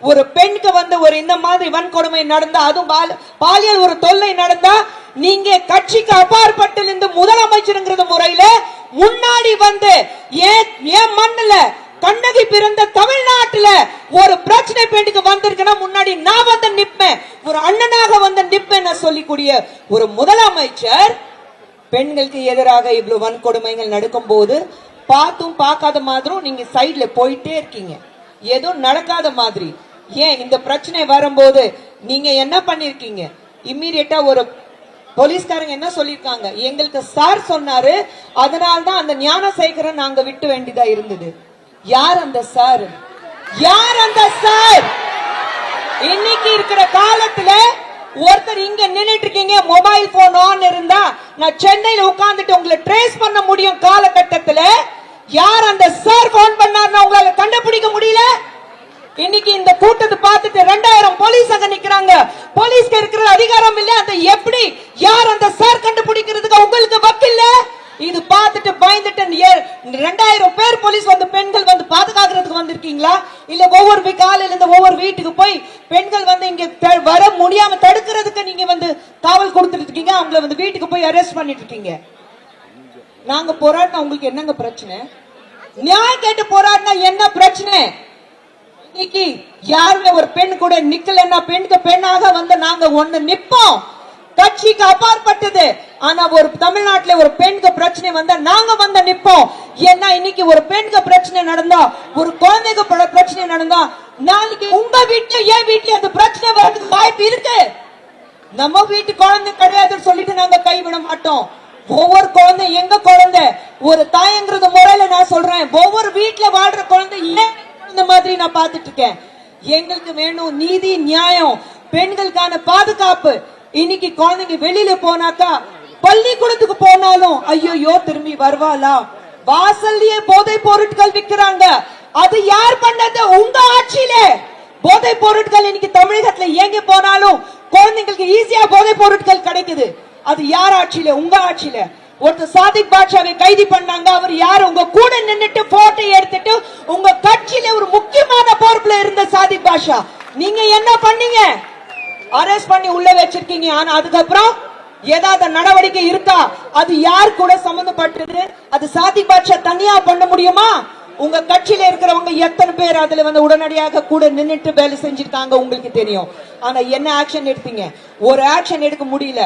ஒரு பெண்ணுக்கு ஒரு இந்த மாதிரி வன்கொடுமை நடந்தா, அதுவும் பாலியல் ஒரு தொல்லை நடந்தா, நீங்க கட்சிக்கு அப்பாற்பட்டு இருந்து முதலமைச்சருங்கிற முறையில முன்னாடி ஏன் மண்ணுல கண்ணகி பிறந்த தமிழ்நாட்டுல ஒரு பிரச்சனை பெண்ணுக்கு வந்திருக்குன்னா முன்னாடி நான் நிப்பேன், ஒரு அண்ணனாக நிப்பேன் சொல்லிக்கூடிய ஒரு முதலமைச்சர் பெண்களுக்கு எதிராக இவ்வளவு வன்கொடுமைகள் நடக்கும் போது பார்த்தும் பார்க்காத மாதிரியும் நீங்க சைட்ல போயிட்டே இருக்கீங்க, எதுவும் நடக்காத மாதிரி. ஏன் இந்த பிரச்சனை வரும்போது நீங்க என்ன பண்ணிருக்கீங்க? இம்மீடியட்டா ஒரு போலீஸ்காரங்க என்ன சொல்லிருக்காங்க, எங்களுக்கு சார் சொன்னாரு, அதனால்தான் அந்த ஞானசேகரன் நாங்க விட்டு வேண்டியதா இருந்தது. யார் அந்த சார்? யார் அந்த சார்? இன்னைக்கு இருக்கிற காலத்துல ஒருத்தர் இங்க நின்னுட்டு இருக்கீங்க, மொபைல் போன் ஆன் இருந்தா நான் சென்னையில உட்கார்ந்துட்டு உங்களை ட்ரேஸ் பண்ண முடியும் காலகட்டத்துல. யார் அந்த சார் போன் பண்ணாருன்னு உங்களால கண்டுபிடிக்க முடியல. இன்னைக்கு இந்த கூட்டத்தை பார்த்துட்டு 2000 போலீஸ் அங்க நிக்கிறாங்க, போலீஸ்க்கு இருக்கிற அதிகாரம் இல்ல, அந்த எப்படி யார் அந்த சார் கண்டுபிடிக்கிறதுக்கு உங்களுக்கு வக்கில்ல. இது பார்த்துட்டு பயந்துட்டு 2000 பேர் போலீஸ் பெண்கள் பாதுகாக்கிறதுக்கு வந்திருக்கீங்களா? இல்ல ஒவ்வொரு காலையில இருந்து ஒவ்வொரு வீட்டுக்கு போய் பெண்கள் இங்க வர முடியாம தடுக்கிறதுக்கு நீங்க காவல் கொடுத்துட்டு இருக்கீங்க, அவங்களை வீட்டுக்கு போய் அரெஸ்ட் பண்ணிட்டு இருக்கீங்க. நாங்க போராடினா உங்களுக்கு என்னங்க பிரச்சனை? நியாயம் கேட்டு போராடினா என்ன பிரச்சனை? இன்னைக்கு யாருமே ஒரு பெண் கூட நிக்கலன்னா பெண்ணுக்கு பெண்ணாக நாங்க ஒண்ணு நிப்போம், கட்சிக்கு அப்பாற்பட்டது. ஆனா ஒரு தமிழ்நாட்டுல ஒரு பெண்ணுக்கு பிரச்சனை வந்தா நாங்க நிப்போம். ஏன்னா இன்னைக்கு ஒரு பெண்ணுக்கு பிரச்சனை நடந்தா, ஒரு குழந்தைக்கு பிரச்சனை நடந்தா, நாளைக்கு உங்க வீட்டுல என் வீட்டுல அந்த பிரச்சனை வரதுக்கு வாய்ப்பு இருக்கு. நம்ம வீட்டு குழந்தை கிடையாதுன்னு சொல்லிட்டு நாங்க கைவிட மாட்டோம். ஒவ்வொரு குழந்தை எங்க குழந்தை, ஒரு தாயங்கிறது முறையில நான் சொல்றேன், ஒவ்வொரு வீட்டுல வாழ்ற குழந்தை இந்த மாதிரி நான் பார்த்துட்டு இருக்கேன். எங்களுக்கு வேணும் நீதி, நியாயம், பெண்களுக்கான பாதுகாப்பு. இன்னைக்கு குழந்தைங்க வெளியில போனாக்கா, பள்ளிக்கூடத்துக்கு போனாலும் ஐயோ திரும்பி வருவாளா, வாசல்லயே போதை பொருட்கள் விற்கிறாங்க. அது யார் பண்ணது? உங்க ஆட்சியில போதை பொருட்கள் இன்னைக்கு தமிழகத்துல எங்க போனாலும் குழந்தைங்களுக்கு ஈஸியா போதை பொருட்கள் கிடைக்குது. அது யார் ஆட்சியில? உங்க ஆட்சியில. ஒருத்தர் சாதிக் பாட்சாவை கைது பண்ணாங்க, அவர் யாரு? உங்க கூட நின்னுட்டு போட்டோ எடுத்துட்டு உங்க கட்சியில ஒரு முக்கியமான பொறுப்புல இருந்த சாதிக் பாட்சா. நீங்க என்ன பண்ணீங்க? அரெஸ்ட் பண்ணி உள்ள வச்சிருக்கீங்க. ஆனா அதுக்கப்புறம் ஏதாவது நடவடிக்கை இருக்கா? அது யார் கூட சம்பந்தப்பட்டது? அது சாதிக் பாட்சா தனியா பண்ண முடியுமா? உங்க கட்சியில இருக்கிறவங்க எத்தனை பேர் அதுல உடனடியாக கூட நின்னுட்டு வேலை செஞ்சிருக்காங்க உங்களுக்கு தெரியும். ஆனா என்ன ஆக்ஷன் எடுத்தீங்க? ஒரு ஆக்ஷன் எடுக்க முடியல.